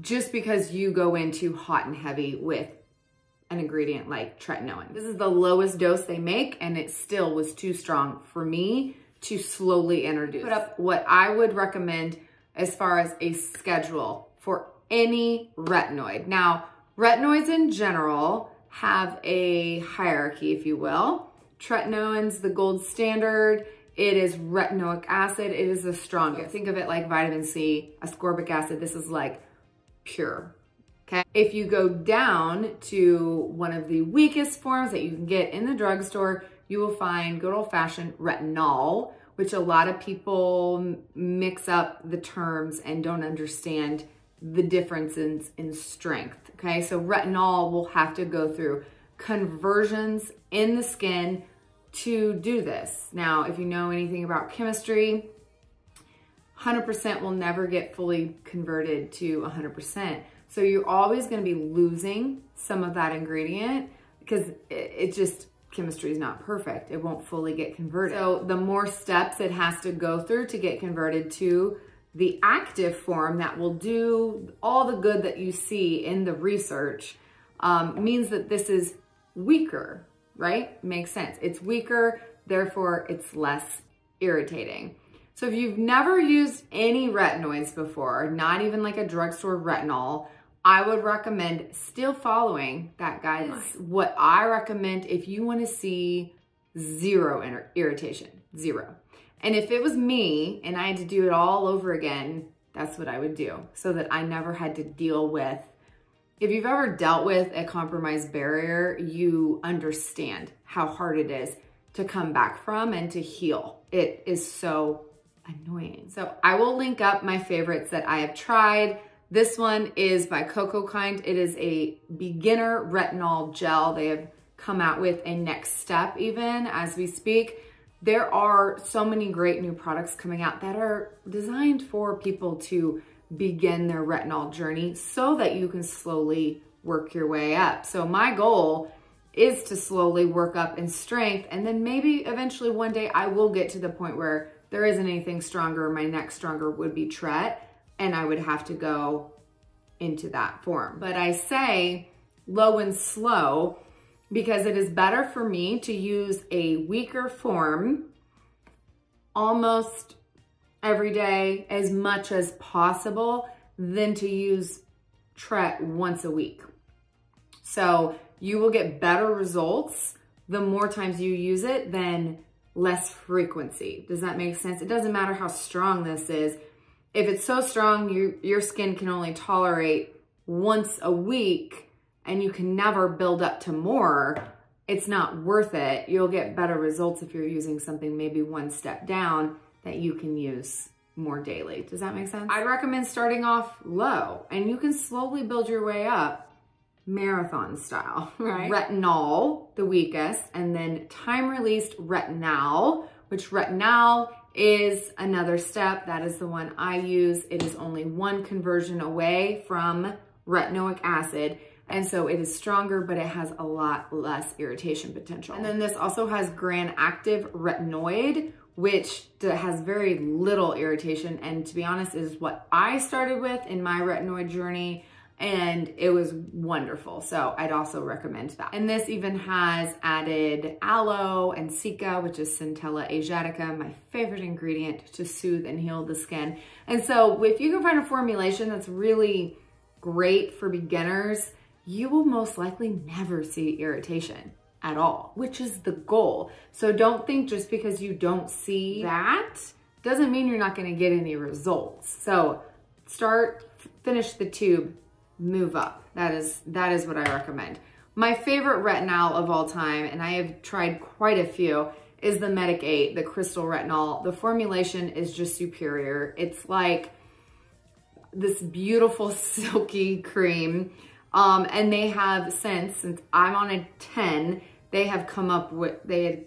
just because you go in too hot and heavy with an ingredient like tretinoin. This is the lowest dose they make, and it still was too strong for me to slowly introduce. Put up what I would recommend as far as a schedule for any retinoid. Now, retinoids in general have a hierarchy, if you will. Tretinoin's the gold standard. It is retinoic acid. It is the strongest. Think of it like vitamin C, ascorbic acid. This is like pure, okay? If you go down to one of the weakest forms that you can get in the drugstore, you will find good old-fashioned retinol, which a lot of people mix up the terms and don't understand the differences in strength, okay? So retinol will have to go through conversions in the skin to do this. Now, if you know anything about chemistry, 100% will never get fully converted to 100%. So you're always gonna be losing some of that ingredient because it just, chemistry is not perfect. It won't fully get converted. So the more steps it has to go through to get converted to the active form that will do all the good that you see in the research means that this is weaker, right? Makes sense. It's weaker, therefore it's less irritating. So if you've never used any retinoids before, not even like a drugstore retinol, I would recommend still following that guideline. What I recommend if you want to see zero irritation, zero. And if it was me and I had to do it all over again, that's what I would do so that I never had to deal with. If you've ever dealt with a compromised barrier, you understand how hard it is to come back from and to heal. It is so annoying. So I will link up my favorites that I have tried. This one is by xoxo. It is a beginner retinol gel. They have come out with a next step even as we speak. There are so many great new products coming out that are designed for people to begin their retinol journey so that you can slowly work your way up. So my goal is to slowly work up in strength, and then maybe eventually one day I will get to the point where there isn't anything stronger. My next stronger would be Tret, and I would have to go into that form. But I say low and slow because it is better for me to use a weaker form almost every day as much as possible than to use Tret once a week. So you will get better results the more times you use it than less frequency. Does that make sense? It doesn't matter how strong this is. If it's so strong, your skin can only tolerate once a week and you can never build up to more, it's not worth it. You'll get better results if you're using something maybe one step down that you can use more daily. Does that make sense? I recommend starting off low and you can slowly build your way up marathon style, right? Retinol, the weakest, and then time-released retinol, which retinol is another step. That is the one I use. It is only one conversion away from retinoic acid. And so it is stronger, but it has a lot less irritation potential. And then this also has Gran Active Retinoid, which has very little irritation. And to be honest, is what I started with in my retinoid journey. And it was wonderful. So I'd also recommend that. And this even has added aloe and cica, which is Centella asiatica, my favorite ingredient to soothe and heal the skin. And so if you can find a formulation that's really great for beginners, you will most likely never see irritation at all, which is the goal. So don't think just because you don't see that doesn't mean you're not gonna get any results. So start, finish the tube, move up. That is what I recommend. My favorite retinol of all time, and I have tried quite a few, is the Medic 8, the crystal retinol. The formulation is just superior. It's like this beautiful silky cream. And they have since I'm on a 10, they have come up with, they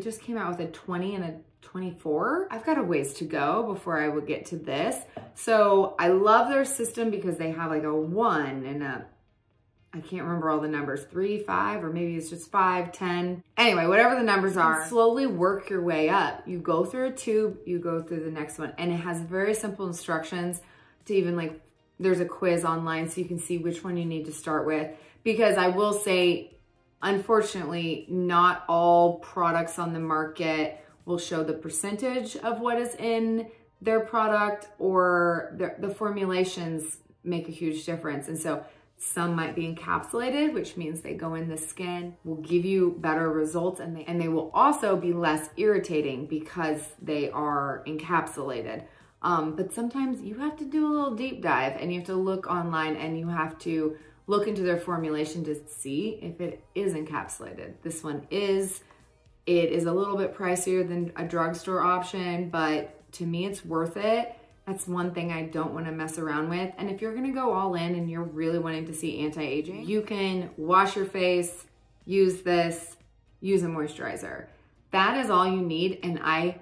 just came out with a 20 and a 24. I've got a ways to go before I would get to this. So I love their system because they have like a 1 and a, I can't remember all the numbers, 3, 5, or maybe it's just 5, 10. Anyway, whatever the numbers are, slowly work your way up. You go through a tube, you go through the next one, and it has very simple instructions to even like, there's a quiz online so you can see which one you need to start with. Because I will say, unfortunately, not all products on the market will show the percentage of what is in their product, or the formulations make a huge difference. And so some might be encapsulated, which means they go in the skin, will give you better results, and they will also be less irritating because they are encapsulated. But sometimes you have to do a little deep dive, and you have to look online, and you have to look into their formulation to see if it is encapsulated. This one is. It is a little bit pricier than a drugstore option, but to me, it's worth it. That's one thing I don't want to mess around with. And if you're going to go all in and you're really wanting to see anti-aging, you can wash your face, use this, use a moisturizer. That is all you need. And I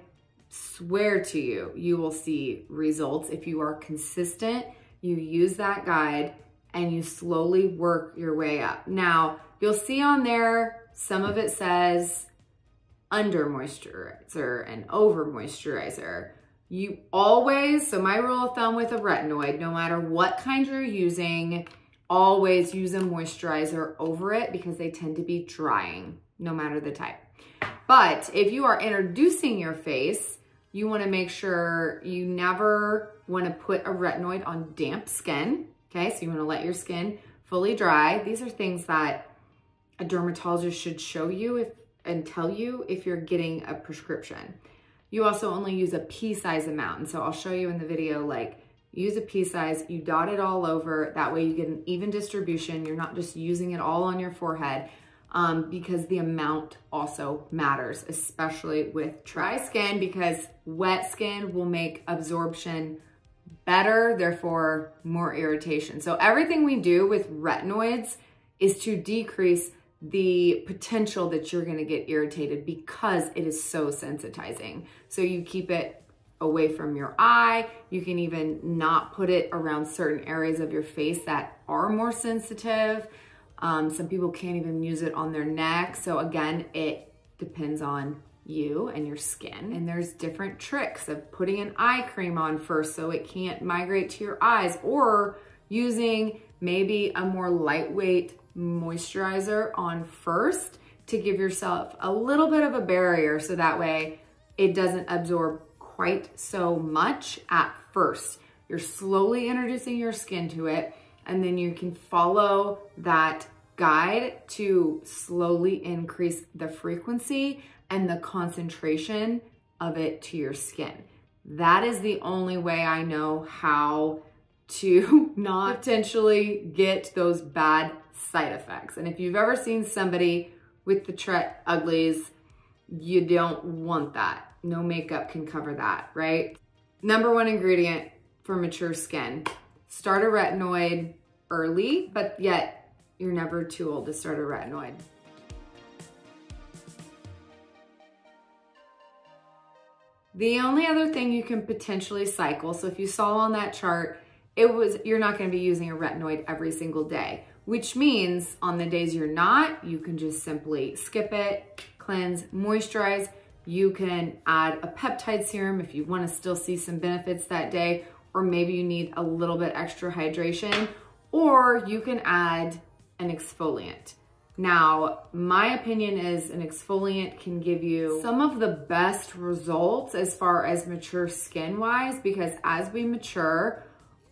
swear to you, you will see results if you are consistent, you use that guide, and you slowly work your way up. Now, you'll see on there, some of it says under moisturizer and over moisturizer. You always, so my rule of thumb with a retinoid, no matter what kind you're using, always use a moisturizer over it because they tend to be drying, no matter the type. But if you are introducing your face, you want to make sure you never want to put a retinoid on damp skin. Okay, so you want to let your skin fully dry. These are things that a dermatologist should show you and tell you if you're getting a prescription. You also only use a pea-size amount. And so I'll show you in the video, like, use a pea-size, you dot it all over. That way you get an even distribution. You're not just using it all on your forehead, because the amount also matters, especially with dry skin, because wet skin will make absorption better, therefore more irritation. So everything we do with retinoids is to decrease the potential that you're going to get irritated because it is so sensitizing. So you keep it away from your eye. You can even not put it around certain areas of your face that are more sensitive. Some people can't even use it on their neck. So again, it depends on you and your skin. And there's different tricks of putting an eye cream on first so it can't migrate to your eyes, or using maybe a more lightweight moisturizer on first to give yourself a little bit of a barrier so that way it doesn't absorb quite so much at first. You're slowly introducing your skin to it, and then you can follow that guide to slowly increase the frequency and the concentration of it to your skin. That is the only way I know how to not potentially get those bad side effects. And if you've ever seen somebody with the Tret uglies, you don't want that. No makeup can cover that, right? Number one ingredient for mature skin. Start a retinoid early, but yet you're never too old to start a retinoid. The only other thing you can potentially cycle, so if you saw on that chart, you're not going to be using a retinoid every single day, which means on the days you're not, you can just simply skip it, cleanse, moisturize. You can add a peptide serum if you want to still see some benefits that day, or maybe you need a little bit extra hydration, or you can add an exfoliant. Now, my opinion is an exfoliant can give you some of the best results as far as mature skin wise, because as we mature,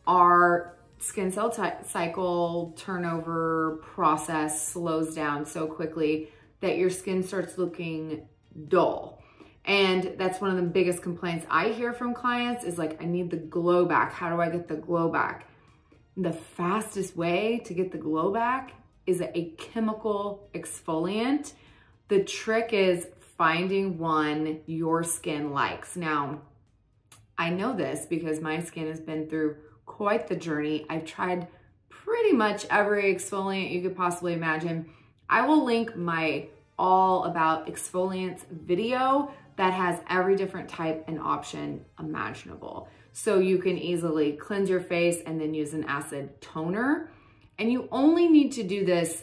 our skin cell cycle turnover process slows down so quickly that your skin starts looking dull. And that's one of the biggest complaints I hear from clients is like, I need the glow back. How do I get the glow back? The fastest way to get the glow back is a chemical exfoliant. The trick is finding one your skin likes. Now, I know this because my skin has been through quite the journey. I've tried pretty much every exfoliant you could possibly imagine. I will link my all about exfoliants video that has every different type and option imaginable. So you can easily cleanse your face and then use an acid toner. And you only need to do this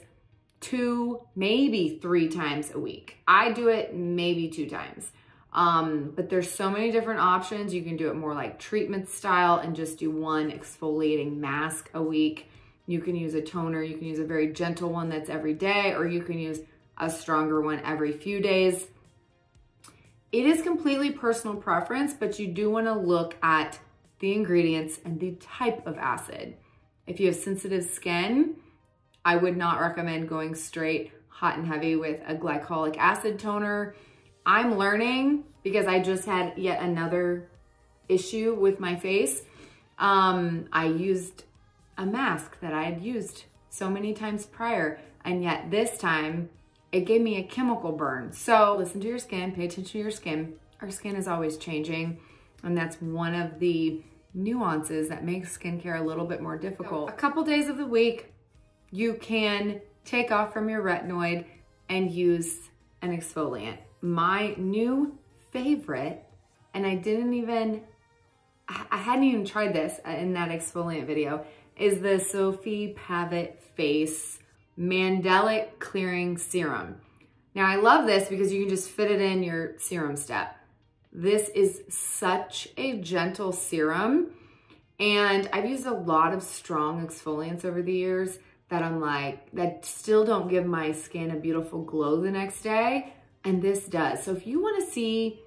2, maybe 3 times a week. I do it maybe 2 times. But there's so many different options. You can do it more like treatment style and just do 1 exfoliating mask a week. You can use a toner. You can use a very gentle one that's every day, or you can use a stronger one every few days. It is completely personal preference, but you do want to look at the ingredients and the type of acid. If you have sensitive skin, I would not recommend going straight hot and heavy with a glycolic acid toner. I'm learning because I just had yet another issue with my face. I used a mask that I had used so many times prior, and yet this time it gave me a chemical burn. So listen to your skin, pay attention to your skin. Our skin is always changing, and that's one of the nuances that makes skincare a little bit more difficult. So a couple days of the week, you can take off from your retinoid and use an exfoliant. My new favorite, and I hadn't even tried this in that exfoliant video, is the Sophie Pavitt Face Mandelic Clearing Serum. Now I love this because you can just fit it in your serum step. This is such a gentle serum, and I've used a lot of strong exfoliants over the years that I'm like, that still don't give my skin a beautiful glow the next day, and this does. So if you want to see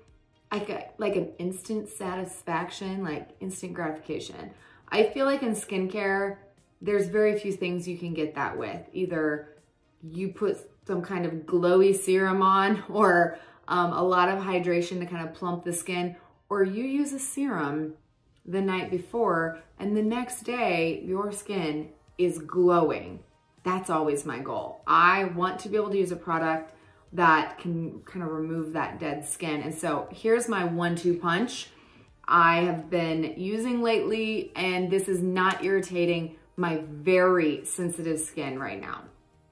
like an instant satisfaction, like instant gratification, I feel like in skincare, there's very few things you can get that with. Either you put some kind of glowy serum on, or a lot of hydration to kind of plump the skin, or you use a serum the night before and the next day your skin is glowing. That's always my goal. I want to be able to use a product that can kind of remove that dead skin. And so here's my 1-2 punch I have been using lately, and this is not irritating my very sensitive skin right now.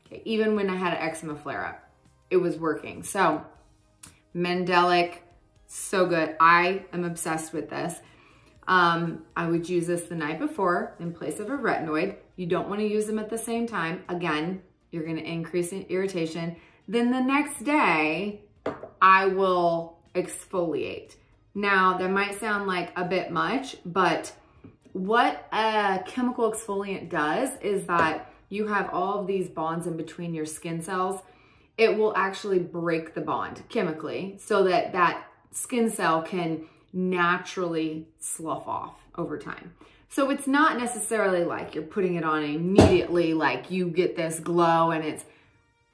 Okay, even when I had an eczema flare up, it was working. So Mandelic, so good. I am obsessed with this. I would use this the night before in place of a retinoid. You don't want to use them at the same time. Again, you're going to increase irritation. Then the next day, I will exfoliate. Now, that might sound like a bit much, but what a chemical exfoliant does is that you have all of these bonds in between your skin cells. It will actually break the bond chemically so that that skin cell can naturally slough off over time. So it's not necessarily like you're putting it on immediately, like you get this glow, and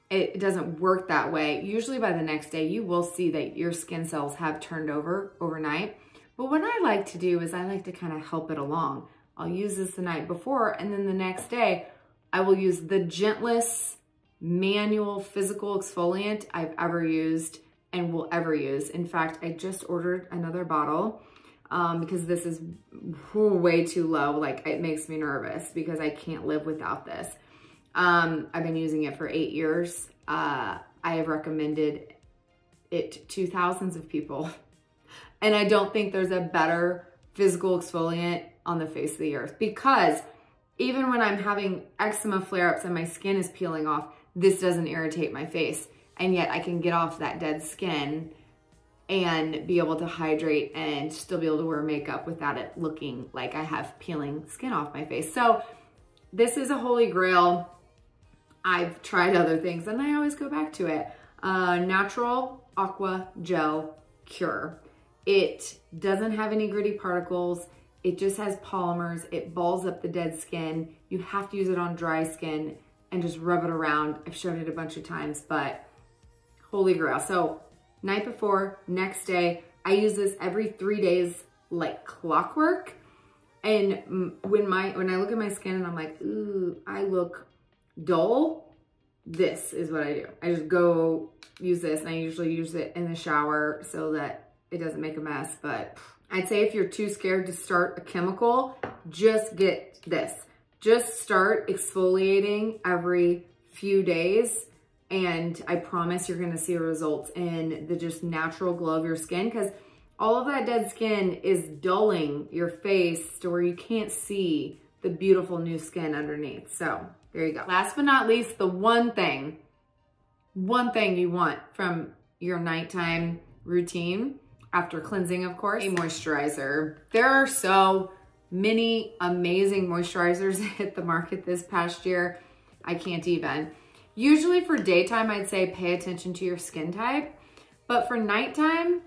it doesn't work that way. Usually by the next day, you will see that your skin cells have turned over overnight. But what I like to do is I like to kind of help it along. I'll use this the night before, and then the next day, I will use the gentlest manual physical exfoliant I've ever used and will ever use. In fact, I just ordered another bottle because this is way too low. Like, it makes me nervous because I can't live without this. I've been using it for 8 years. I have recommended it to thousands of people. And I don't think there's a better physical exfoliant on the face of the earth, because even when I'm having eczema flare-ups and my skin is peeling off, this doesn't irritate my face. And yet I can get off that dead skin and be able to hydrate and still be able to wear makeup without it looking like I have peeling skin off my face. So this is a holy grail. I've tried other things and I always go back to it. Natural Aqua Gel Cure. It doesn't have any gritty particles. It just has polymers. It balls up the dead skin. You have to use it on dry skin and just rub it around. I've shown it a bunch of times, but holy grail. So night before, next day, I use this every 3 days like clockwork. And when I look at my skin and I'm like, ooh, I look dull, this is what I do. I just go use this, and I usually use it in the shower so that it doesn't make a mess. But I'd say if you're too scared to start a chemical, just get this. Just start exfoliating every few days And I promise you're gonna see results in the just natural glow of your skin, because all of that dead skin is dulling your face to where you can't see the beautiful new skin underneath. So there you go. Last but not least, the one thing you want from your nighttime routine, after cleansing, of course, a moisturizer. There are so many amazing moisturizers that hit the market this past year. I can't even. Usually for daytime, I'd say pay attention to your skin type, but for nighttime,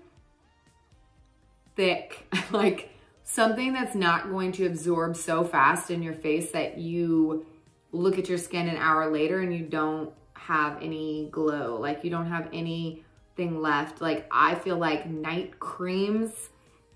thick, like something that's not going to absorb so fast in your face that you look at your skin an hour later and you don't have any glow, like you don't have anything left. Like I feel like night creams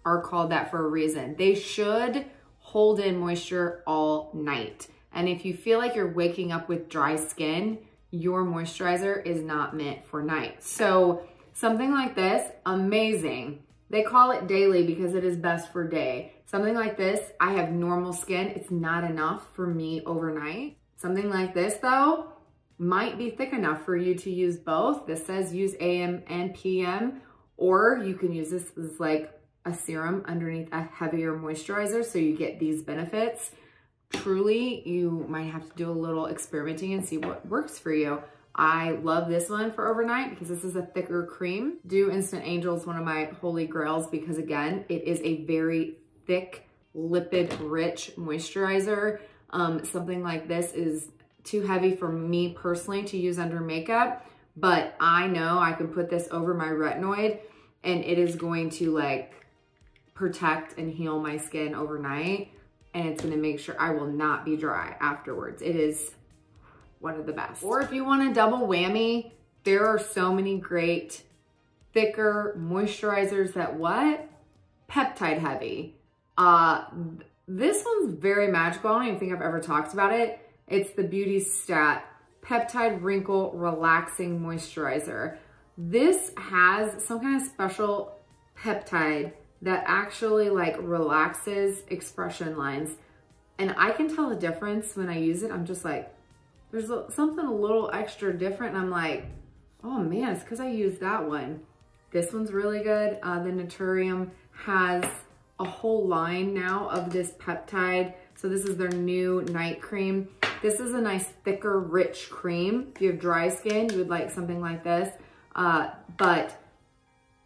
are called that for a reason. They should hold in moisture all night. And if you feel like you're waking up with dry skin, your moisturizer is not meant for night. So something like this, amazing. They call it daily because it is best for day. Something like this, I have normal skin. It's not enough for me overnight. Something like this though, might be thick enough for you to use both. This says use AM and PM, or you can use this as like a serum underneath a heavier moisturizer so you get these benefits. Truly, you might have to do a little experimenting and see what works for you. I love this one for overnight because this is a thicker cream. Do Instant Angel's one of my holy grails because again, it is a very thick, lipid rich moisturizer. Something like this is too heavy for me personally to use under makeup, but I know I can put this over my retinoid and it is going to like protect and heal my skin overnight. And it's gonna make sure I will not be dry afterwards. It is one of the best. Or if you want a double whammy, there are so many great thicker moisturizers that peptide heavy. This one's very magical. I don't even think I've ever talked about it. It's the Beauty Stat Peptide Wrinkle Relaxing Moisturizer. This has some kind of special peptide that actually like relaxes expression lines. And I can tell the difference when I use it. I'm just like, there's something a little extra different. And I'm like, oh man, it's because I used that one. This one's really good. The Naturium has a whole line now of this peptide. So this is their new night cream. This is a nice thicker, rich cream. If you have dry skin, you would like something like this. But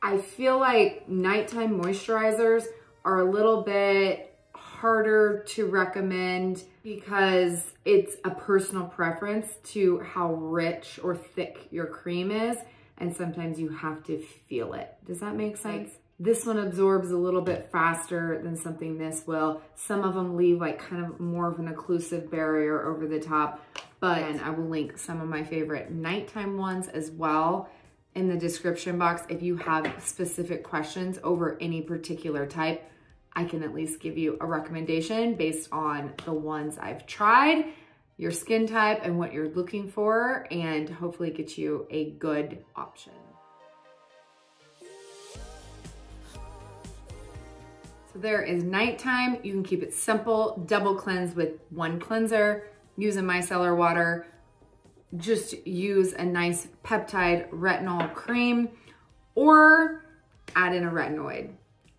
I feel like nighttime moisturizers are a little bit harder to recommend because it's a personal preference to how rich or thick your cream is. And sometimes you have to feel it. Does that make sense? This one absorbs a little bit faster than something this will. Some of them leave like kind of more of an occlusive barrier over the top, but I will link some of my favorite nighttime ones as well in the description box. If you have specific questions over any particular type, I can at least give you a recommendation based on the ones I've tried, your skin type and what you're looking for, and hopefully get you a good option. So there is nighttime. You can keep it simple, double cleanse with one cleanser, use a micellar water, just use a nice peptide retinol cream, or add in a retinoid.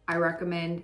I recommend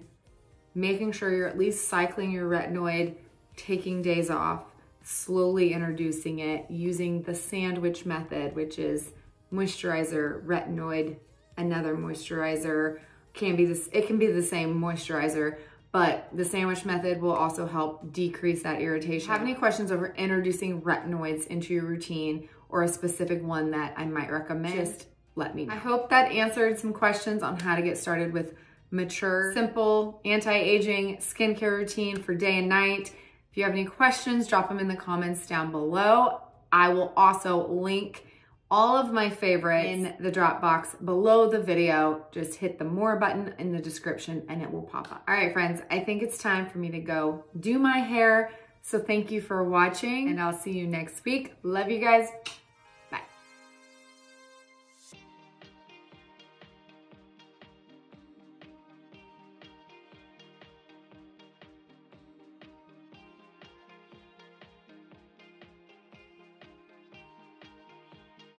making sure you're at least cycling your retinoid, taking days off, slowly introducing it, using the sandwich method, which is moisturizer, retinoid, another moisturizer. It can be the same moisturizer, but the sandwich method will also help decrease that irritation. If you have any questions over introducing retinoids into your routine or a specific one that I might recommend, just let me know. I hope that answered some questions on how to get started with mature, simple, anti-aging skincare routine for day and night. If you have any questions, drop them in the comments down below. I will also link all of my favorites in the drop box below the video. Just hit the more button in the description and it will pop up. All right, friends, I think it's time for me to go do my hair. So thank you for watching and I'll see you next week. Love you guys.